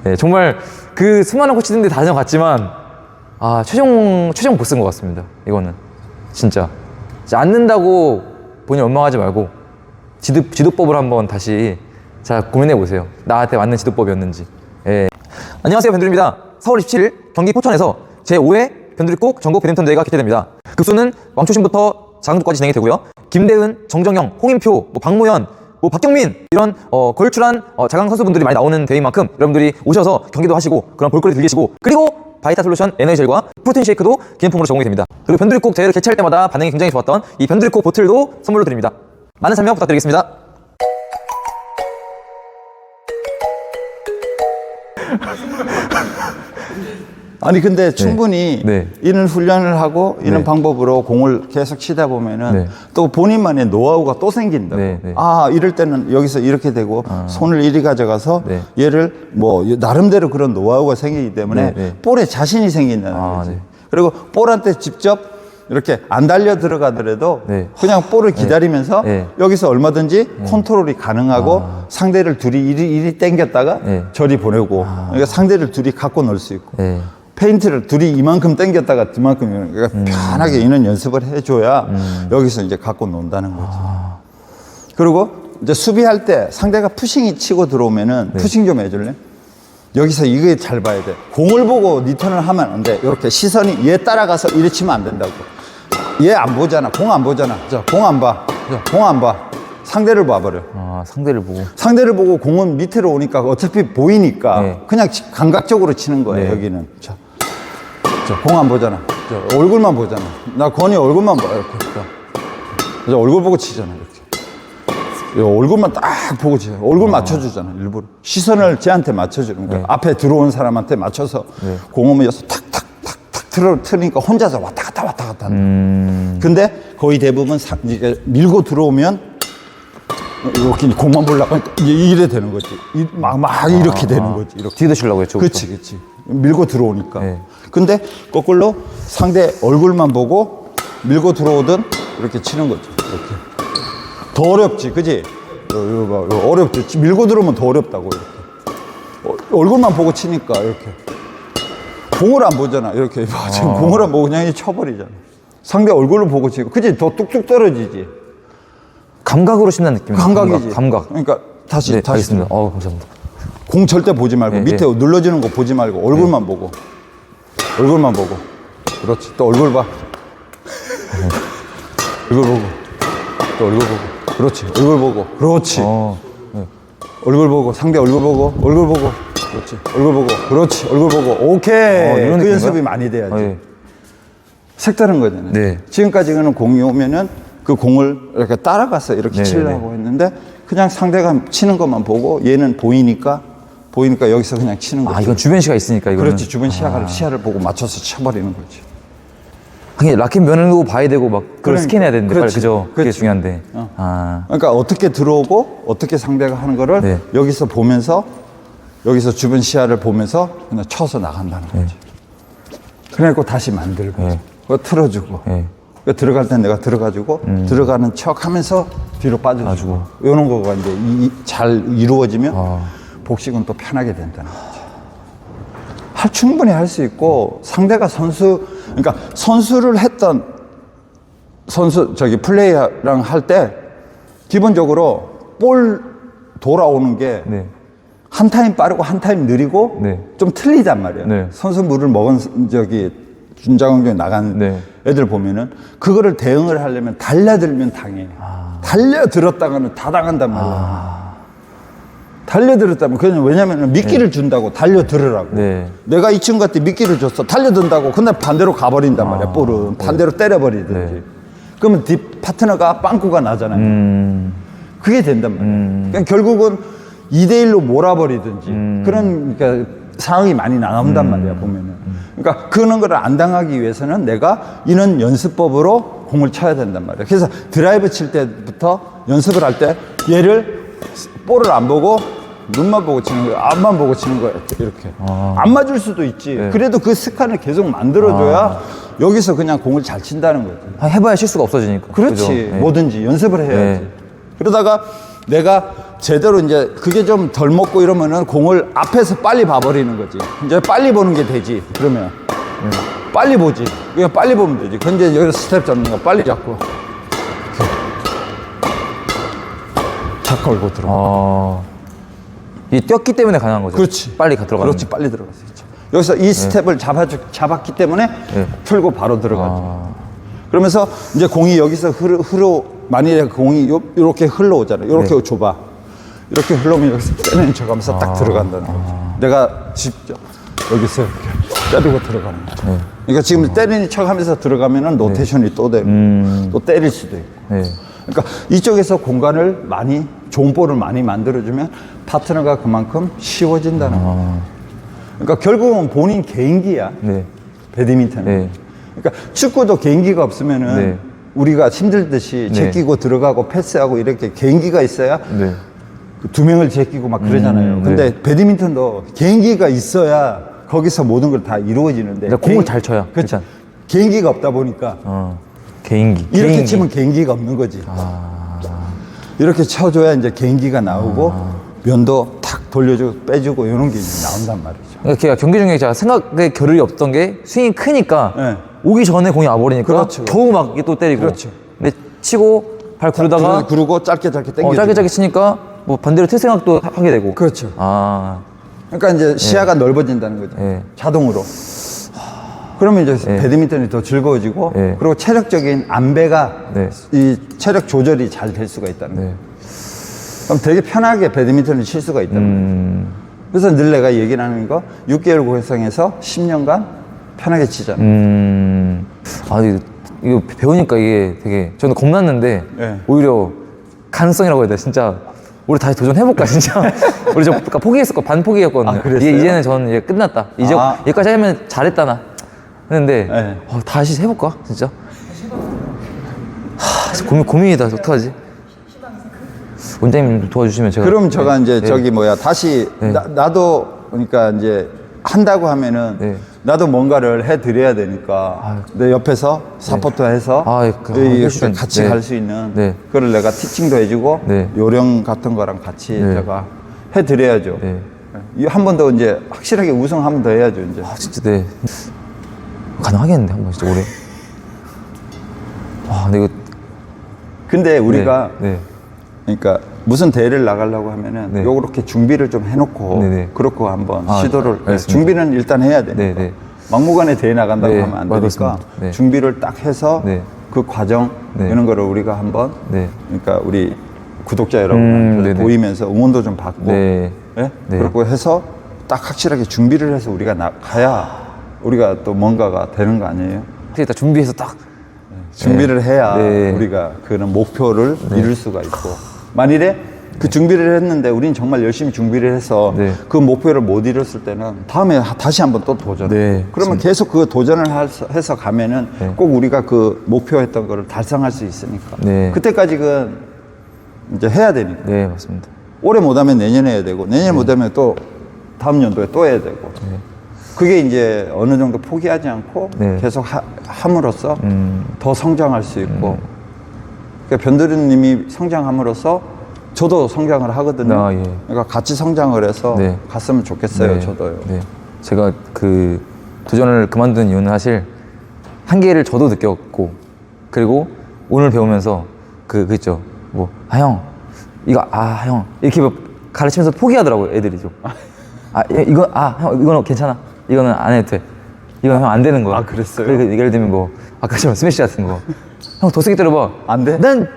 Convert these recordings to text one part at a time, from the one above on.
네, 정말 그 수많은 코치들인데 다 지나갔지만 최종 보스인 것 같습니다. 이거는 진짜 앉는다고 본인 원망하지 말고 지도법을 한번 다시 잘 고민해 보세요. 나한테 맞는 지도법이었는지. 예. 안녕하세요, 변두리입니다. 4월 27일 경기 포천에서 제5회 변두리국 전국 배드민턴 대회가 개최됩니다. 급수는 왕초심부터 장안급까지 진행이 되고요. 김대은, 정정영, 홍인표, 박무현, 박경민 이런 걸출한 자강 선수분들이 많이 나오는 대회인 만큼 여러분들이 오셔서 경기도 하시고 그런 볼거리 즐기시고, 그리고 바이타솔루션 에너지젤과 프로틴 쉐이크도 기념품으로 제공이 됩니다. 그리고 변두리국 대회를 개최할 때마다 반응이 굉장히 좋았던 이 변두리국 보틀도 선물로 드립니다. 많은 참여 부탁드리겠습니다. 아니 근데 충분히 이런 훈련을 하고 이런 방법으로 공을 계속 치다 보면은 또 본인만의 노하우가 또 생긴다고. 이럴 때는 여기서 이렇게 되고 손을 이리 가져가서 얘를 뭐 나름대로 그런 노하우가 생기기 때문에 볼에 자신이 생긴다는 거지. 그리고 볼한테 직접 이렇게 안 달려 들어가더라도 그냥 볼을 기다리면서 여기서 얼마든지 컨트롤이 가능하고 상대를 둘이 이리 당겼다가 저리 보내고, 그러니까 상대를 둘이 갖고 놀 수 있고 페인트를 둘이 이만큼 당겼다가 이만큼, 그러니까 편하게 이런 연습을 해줘야 여기서 이제 갖고 논다는 거지. 그리고 이제 수비할 때 상대가 푸싱이 치고 들어오면은 푸싱 좀 해줄래? 여기서 이게 잘 봐야 돼. 공을 보고 리턴을 하면 안 돼. 이렇게 시선이 얘 따라가서 이리 치면 안 된다고. 얘 안 보잖아. 공 안 보잖아. 공 안 봐. 공 안 봐. 상대를 봐버려. 상대를 보고. 상대를 보고 공은 밑으로 오니까 어차피 보이니까 그냥 감각적으로 치는 거예요. 여기는. 자, 공 안 보잖아. 얼굴만 보잖아. 나 건이 얼굴만 봐. 이렇게. 얼굴 보고 치잖아. 이렇게. 얼굴만 딱 보고 치잖아. 얼굴 맞춰주잖아. 일부러. 시선을 쟤한테 맞춰주는 거야. 앞에 들어온 사람한테 맞춰서 공을 여서 탁탁탁탁 틀으니까 혼자서 왔다 갔다 하는. 근데 거의 대부분 이게 밀고 들어오면 이렇게 공만 보려고 하니까 이래 되는 거지. 막 이렇게 되는 거지. 이렇게. 뒤에도 치려고 했죠. 그치. 밀고 들어오니까. 근데 거꾸로 상대 얼굴만 보고 밀고 들어오든 이렇게 치는 거지. 이렇게. 더 어렵지, 그지? 이거 어렵지. 밀고 들어오면 더 어렵다고, 이렇게. 얼굴만 보고 치니까, 이렇게. 공을 안 보잖아, 이렇게. 지금 공을 안 보고 그냥 쳐버리잖아. 상대 얼굴을 보고 치고, 그지? 더 뚝뚝 떨어지지. 감각으로 친다는 느낌이에요. 감각이지. 감각. 그러니까 다시. 알겠습니다. 감사합니다. 공 절대 보지 말고, 밑에 눌러지는 거 보지 말고, 얼굴만 보고. 얼굴만 보고. 그렇지. 또 얼굴 봐. 얼굴 보고. 또 얼굴 보고. 그렇지. 얼굴 보고. 그렇지. 얼굴 보고. 상대 얼굴 보고. 얼굴 보고. 그렇지. 얼굴 보고. 그렇지. 얼굴 보고. 오케이. 이런 그 연습이 많이 돼야지. 색다른 거잖아요. 지금까지는 공이 오면은 그 공을 이렇게 따라가서 이렇게 치려고 했는데 그냥 상대가 치는 것만 보고 얘는 보이니까 여기서 그냥 치는 거지. 이건 주변 시가 있으니까 이거는. 그렇지. 주변 시야를 보고 맞춰서 쳐버리는 거지. 하긴 라켓 면을 봐야 되고 막 그걸 스캔해야 되는데. 그렇지. 그죠? 그게 중요한데. 그러니까 어떻게 들어오고 어떻게 상대가 하는 거를 여기서 보면서, 여기서 주변 시야를 보면서 그냥 쳐서 나간다는 거지. 그래갖고 다시 만들고 그거 틀어주고 그러니까 들어갈 땐 내가 들어가지고 들어가는 척 하면서 뒤로 빠져주고 이런 거가 이제 잘 이루어지면 복식은 또 편하게 된다는 거지. 충분히 할 수 있고, 상대가 그러니까 선수를 했던 플레이어랑 할 때 기본적으로 볼 돌아오는 게 한 타임 빠르고 한 타임 느리고 좀 틀리단 말이야. 선수 물을 먹은 준자강전에 나간 애들 보면은 그거를 대응을 하려면 달려들면 당해. 달려들었다가는 다 당한단 말이야. 달려들었다면, 그냥 왜냐면 미끼를 준다고 달려들으라고. 내가 이 친구한테 미끼를 줬어. 달려든다고. 근데 반대로 가버린단 말이야. 볼은 반대로 때려버리든지. 그러면 뒷 파트너가 빵꾸가 나잖아요. 그게 된단 말이야. 그러니까 결국은 2대1로 몰아버리든지 그런, 그러니까 상황이 많이 나온단 말이야, 보면은. 그러니까 그런 거를 안 당하기 위해서는 내가 이런 연습법으로 공을 쳐야 된단 말이야. 그래서 드라이브 칠 때부터 연습을 할 때 얘를 볼을 안 보고 눈만 보고 치는 거야. 앞만 보고 치는 거야. 이렇게. 안 맞을 수도 있지. 그래도 그 습관을 계속 만들어줘야 여기서 그냥 공을 잘 친다는 거지. 해봐야 실수가 없어지니까. 그렇지. 뭐든지 연습을 해야지. 그러다가 내가 제대로 이제 그게 좀 덜 먹고 이러면은 공을 앞에서 빨리 봐버리는 거지. 이제 빨리 보는 게 되지. 그러면 빨리 보지. 그냥 빨리 보면 되지. 근데 여기서 스텝 잡는 거 빨리 잡고 탁 걸고 들어가. 이 뛰었기 때문에 가능한 거죠. 그렇지. 빨리 들어가는. 그렇지. 빨리 들어갈 수 있죠. 여기서 이 스텝을 잡았기 때문에 풀고 바로 들어가죠. 그러면서 이제 공이 여기서 만일에 공이 이렇게 흘러오잖아요. 이렇게 좁아. 이렇게 흘러오면 여기서 때리는 척하면서 딱 들어간다는 거죠. 내가 직접 여기서 이렇게 때리고 들어가는 거죠. 그러니까 지금 때리는 척하면서 들어가면은 로테이션이 또 되고 또 때릴 수도 있고. 그러니까 이쪽에서 공간을 좋은 볼을 많이 만들어주면 파트너가 그만큼 쉬워진다는 거예요. 그러니까 결국은 본인 개인기야. 배드민턴은. 그러니까 축구도 개인기가 없으면은 우리가 힘들듯이 제끼고 들어가고 패스하고 이렇게 개인기가 있어야 두 명을 제끼고 막 그러잖아요. 근데 배드민턴도 개인기가 있어야 거기서 모든 걸 다 이루어지는데 공을 잘 쳐야. 그렇죠. 개인기가 없다 보니까 개인기. 이렇게 치면 개인기가 없는 거지. 이렇게 쳐줘야 이제 개인기가 나오고 면도 탁 돌려주고 빼주고 이런 게 이제 나온단 말이죠. 그러니까 경기 중에 제가 생각에 겨를이 없던 게 스윙이 크니까 오기 전에 공이 와버리니까 그렇죠. 겨우 막 또 때리고. 그렇죠. 근데 치고 발 구르다가 구르고 짧게 당겨. 짧게 치니까 뭐 반대로 틀 생각도 하게 되고. 그렇죠. 아. 그러니까 이제 시야가 넓어진다는 거죠. 자동으로. 그러면 이제 배드민턴이 더 즐거워지고 그리고 체력적인 안배가 이 체력 조절이 잘 될 수가 있다는 거예요. 그럼 되게 편하게 배드민턴을 칠 수가 있다는 거예요. 그래서 늘 내가 얘기를 하는 거 6개월 고생해서 10년간 편하게 치잖아. 이거 배우니까 이게 되게 저는 겁났는데 오히려 가능성이라고 해야 돼. 진짜 우리 다시 도전해볼까 진짜. 우리 저 포기했었고 반 포기였거든요. 그랬어요? 이제는 저는 이제 끝났다. 이제 여기까지 하면 잘했다 나. 했는데 다시 해볼까 진짜. 고민이다. 어떡하지? 원장님 도와주시면 제가. 그럼 제가 이제 다시 나도 그러니까 이제 한다고 하면은 나도 뭔가를 해드려야 되니까 내 옆에서 사포트 해서 같이 갈 수 있는 그걸 내가 티칭도 해주고 요령 같은 거랑 같이 제가 해드려야죠. 한 번 더 이제 확실하게 우승 한 번 더 해야죠 이제. 진짜 가능하겠는데 한번 진짜 올해. 근데 우리가 그러니까 무슨 대회를 나가려고 하면은 요렇게 준비를 좀 해놓고 그렇고 한번 시도를 준비는 일단 해야 되니까 막무가내 대회 나간다고 하면 안 되니까 준비를 딱 해서 그 과정 이런 거를 우리가 한번 그러니까 우리 구독자 여러분한테 보이면서 응원도 좀 받고 그렇고 해서 딱 확실하게 준비를 해서 우리가 가야 우리가 또 뭔가가 되는 거 아니에요? 일단 준비해서 딱 준비를 해야 우리가 그런 목표를 이룰 수가 있고 만일에 그 준비를 했는데 우린 정말 열심히 준비를 해서 그 목표를 못 이뤘을 때는 다음에 다시 한번 또 도전해. 그러면 계속 그 도전을 해서 가면은 꼭 우리가 그 목표했던 거를 달성할 수 있으니까 그때까지는 이제 해야 되니까. 맞습니다. 올해 못하면 내년에 해야 되고 내년에 못하면 또 다음 연도에 또 해야 되고 그게 이제 어느 정도 포기하지 않고 계속 함으로써 더 성장할 수 있고 그러니까 변두리님이 성장함으로써 저도 성장을 하거든요. 그러니까 같이 성장을 해서 갔으면 좋겠어요. 저도요. 제가 그 도전을 그만둔 이유는 사실 한계를 저도 느꼈고 그리고 오늘 배우면서 그 있죠. 형 이거 형 이렇게 가르치면서 포기하더라고요. 애들이 좀. 형 이거는 괜찮아. 이거는 안 해도 돼. 이건 형 안 되는 거야. 그랬어요? 예를 들면 아까처럼 스매시 같은 거. 형 더 세게 때려봐. 안 돼? 난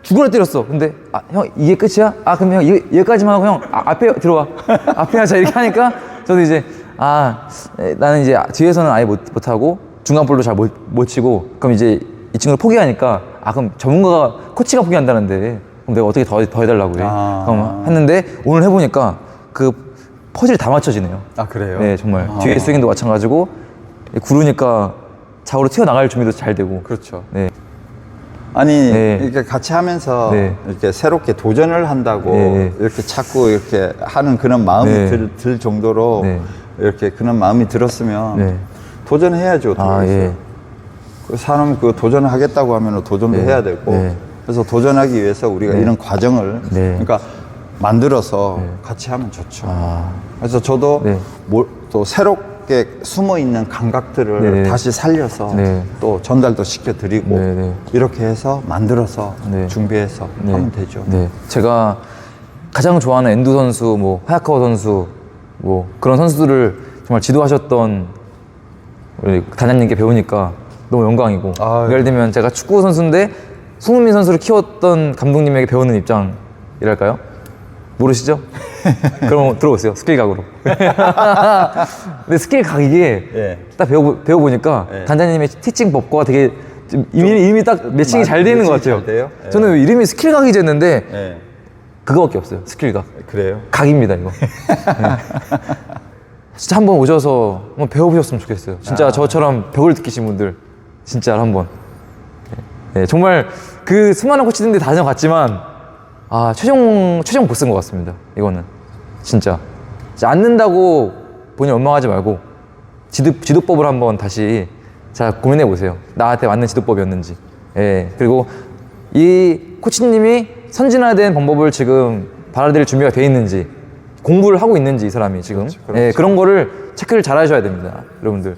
죽으라 때렸어. 근데 형 이게 끝이야? 그럼 형 여기까지만 하고 형 앞에 들어와. 앞에 하자 이렇게 하니까 저도 이제 나는 이제 뒤에서는 아예 못하고 중간 볼도 잘 못 치고 그럼 이제 이 친구를 포기하니까 그럼 전문가가 코치가 포기한다는데 그럼 내가 어떻게 더 해달라고 해. 그럼 했는데 오늘 해보니까 그 퍼즐이 다 맞춰지네요. 그래요? 네, 정말. 뒤에 스윙도 마찬가지고 구르니까 좌우로 튀어나갈 준비도 잘 되고. 그렇죠. 네. 아니 이렇게 같이 하면서 이렇게 새롭게 도전을 한다고 이렇게 자꾸 이렇게 하는 그런 마음이 들 정도로 이렇게 그런 마음이 들었으면 도전해야죠. 그 사람 그 도전을 하겠다고 하면 도전도 해야 되고 그래서 도전하기 위해서 우리가 이런 과정을 그러니까 만들어서 네. 같이 하면 좋죠. 아. 그래서 저도 네. 또 새롭게 숨어 있는 감각들을 네. 다시 살려서 네. 또 전달도 시켜드리고 네. 이렇게 해서 만들어서 네. 준비해서 네. 하면 되죠. 네. 제가 가장 좋아하는 엔두 선수, 뭐 하야카와 선수, 뭐 그런 선수들을 정말 지도하셨던 우리 단장님께 배우니까 너무 영광이고. 아유. 예를 들면 제가 축구 선수인데 손흥민 선수를 키웠던 감독님에게 배우는 입장이랄까요? 모르시죠? 그럼 들어보세요. 스킬 각으로. 근데 스킬 각 이게 예. 딱 배워보니까 예. 단장님의 티칭 법과 되게 좀 이름이 딱 매칭이 잘 되는 것 같아요. 잘 돼요? 예. 저는 이름이 스킬 각이었는데 예. 그거밖에 없어요. 스킬 각. 그래요? 각입니다, 이거. 네. 진짜 한번 오셔서 한번 배워보셨으면 좋겠어요. 진짜 저처럼 벽을 느끼신 분들 진짜 한번. 네, 정말 그 수많은 코치들인데 다 다녀갔지만 최종 보스인 것 같습니다. 이거는 진짜 앉는다고 본인 원망하지 말고 지도법을 한번 다시 잘 고민해 보세요. 나한테 맞는 지도법이었는지. 예. 그리고 이 코치님이 선진화된 방법을 지금 받아들일 준비가 돼 있는지, 공부를 하고 있는지 이 사람이 지금 예, 그런 거를 체크를 잘 하셔야 됩니다, 여러분들.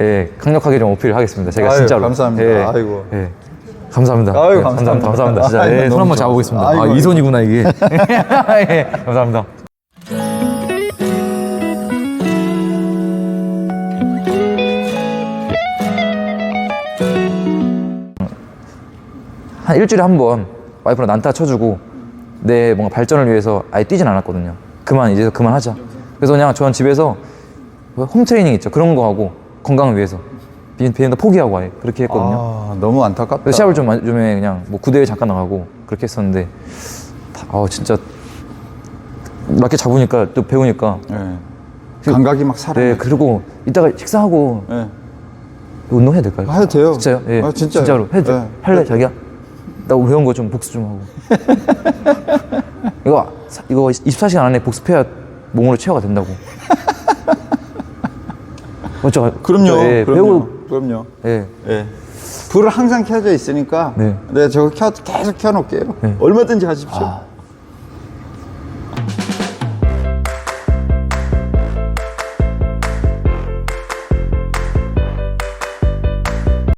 예, 강력하게 좀 어필하겠습니다. 제가 아유, 진짜로. 감사합니다. 예, 아이고. 예. 감사합니다. 아유, 예, 감사합니다. 감사합니다. 진짜. 아이고, 예, 손 너무 한번 좋아. 잡아보겠습니다. 아이고, 이 손이구나, 이게. 예, 감사합니다. 한 일주일에 한 번 와이프랑 난타 쳐주고 내 뭔가 발전을 위해서 아예 뛰진 않았거든요. 이제 그만하자. 그래서 그냥 저는 집에서 홈트레이닝 있죠. 그런 거 하고 건강을 위해서 비행도 포기하고 아예 그렇게 했거든요. 너무 안타깝다. 그래서 샤워를 좀 해 그냥 뭐 구대회 잠깐 나가고 그렇게 했었는데 진짜 맞게 잡으니까 또 배우니까 예. 감각이 막 살아. 네, 그리고 이따가 식사하고 예. 운동해야 될까요? 해도 돼요. 진짜요? 예. 진짜요? 진짜로 해도 예. 할래 자기야? 나 배운 거 좀 복습 좀 하고. 이거 24시간 안에 복습해야 몸으로 체화가 된다고. 맞죠? 그럼요. 예, 그럼요. 예. 예. 불을 항상 켜져 있으니까 네. 저거 계속 켜놓을게요. 네. 얼마든지 하십시오.